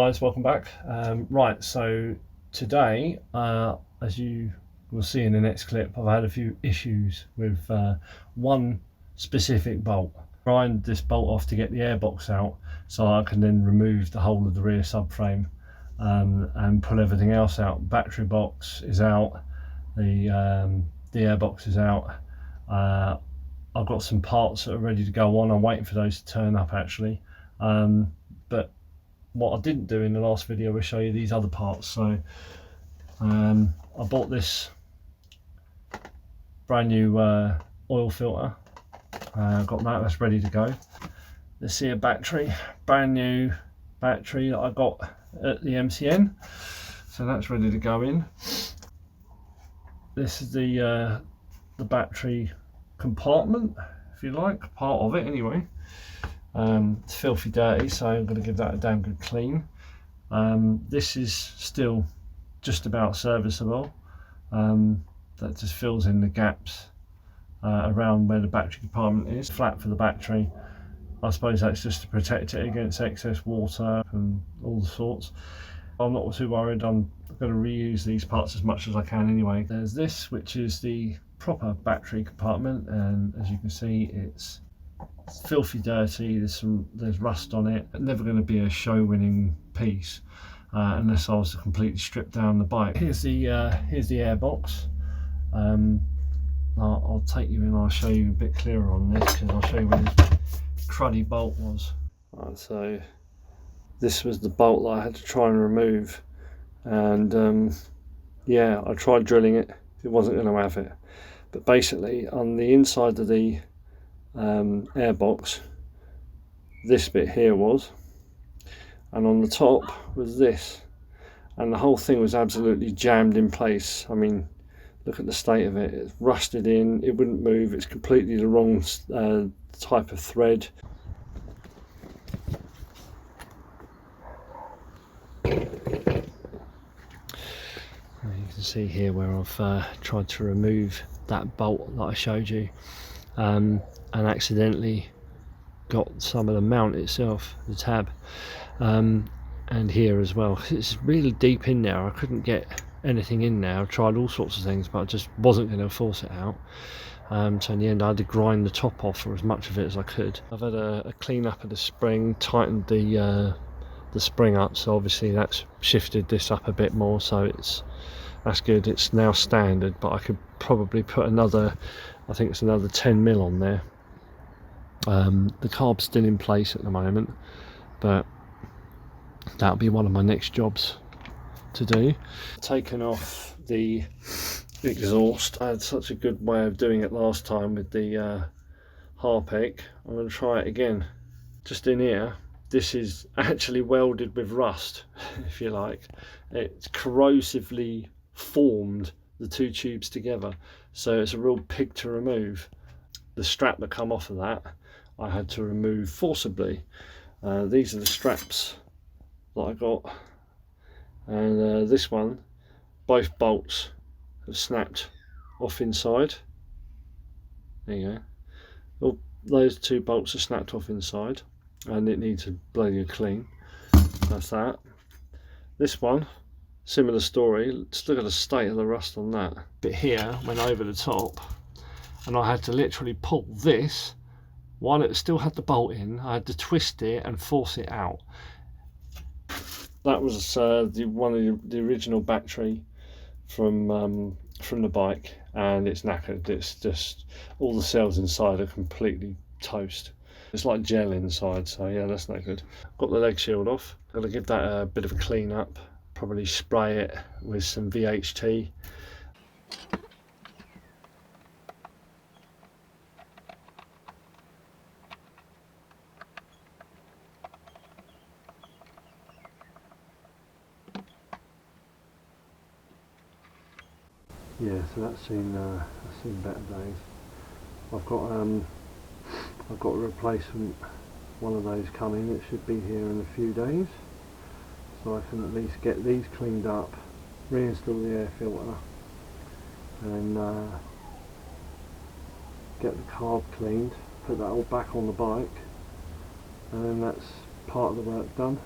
guys, welcome back. Right, so today, as you will see in the next clip, I've had a few issues with one specific bolt. Grind this bolt off to get the airbox out so I can then remove the whole of the rear subframe and pull everything else out. Battery box is out, the airbox is out. I've got some parts that are ready to go on. I'm waiting for those to turn up actually. But what I didn't do in the last video was show you these other parts. So I bought this brand new oil filter. Got that's ready to go. Let's see a battery, brand new battery that I got at the MCN. So that's ready to go in. This is the battery compartment, if you like, part of it anyway. It's filthy dirty, so I'm going to give that a damn good clean. This is still just about serviceable. That just fills in the gaps around where the battery compartment is. Flat for the battery. I suppose that's just to protect it against excess water and all the sorts. I'm not too worried. I'm going to reuse these parts as much as I can anyway. There's this, which is the proper battery compartment, and as you can see, it's filthy dirty. There's rust on it. Never going to be a show winning piece unless I was to completely strip down the bike. Here's the airbox. I'll take you in, I'll show you a bit clearer on this, because I'll show you where this cruddy bolt was. Right, so this was the bolt that I had to try and remove, and yeah, I tried drilling it. It wasn't going to have it. But basically on the inside of the airbox, this bit here was, and on the top was this, and the whole thing was absolutely jammed in place. I mean, look at the state of it. It's rusted in, it wouldn't move. It's completely the wrong type of thread. You can see here where I've tried to remove that bolt that I showed you, and accidentally got some of the mount itself, the tab, and here as well. It's really deep in there. I couldn't get anything in there. I tried all sorts of things, but I just wasn't going to force it out. So in the end I had to grind the top off for as much of it as I could. I've had a clean up of the spring, tightened the spring up, so obviously that's shifted this up a bit more, so that's good. It's now standard, but I could probably put another, I think it's another 10 mil on there. The carb's still in place at the moment, but that'll be one of my next jobs to do. Taken off the exhaust. I had such a good way of doing it last time with the Harpec. I'm going to try it again. Just in here, this is actually welded with rust, if you like. It's corrosively formed the two tubes together, so it's a real pig to remove. The strap that come off of that I had to remove forcibly. These are the straps that I got, and this one, both bolts have snapped off inside. There you go. Well, those two bolts are snapped off inside, and it needs a bloody clean. That's that. This one, similar story. Let's look at the state of the rust on that. Bit here went over the top, and I had to literally pull this while it still had the bolt in. I had to twist it and force it out. That was one of the original battery from the bike, and it's knackered. It's just all the cells inside are completely toast. It's like gel inside, so yeah, that's no good. Got the leg shield off. Got to give that a bit of a clean up. Probably spray it with some VHT. Yeah, so that's seen better days. I've got a replacement one of those coming. It should be here in a few days, so I can at least get these cleaned up, reinstall the air filter, and get the carb cleaned, put that all back on the bike, and then that's part of the work done.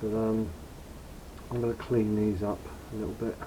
but I'm going to clean these up a little bit.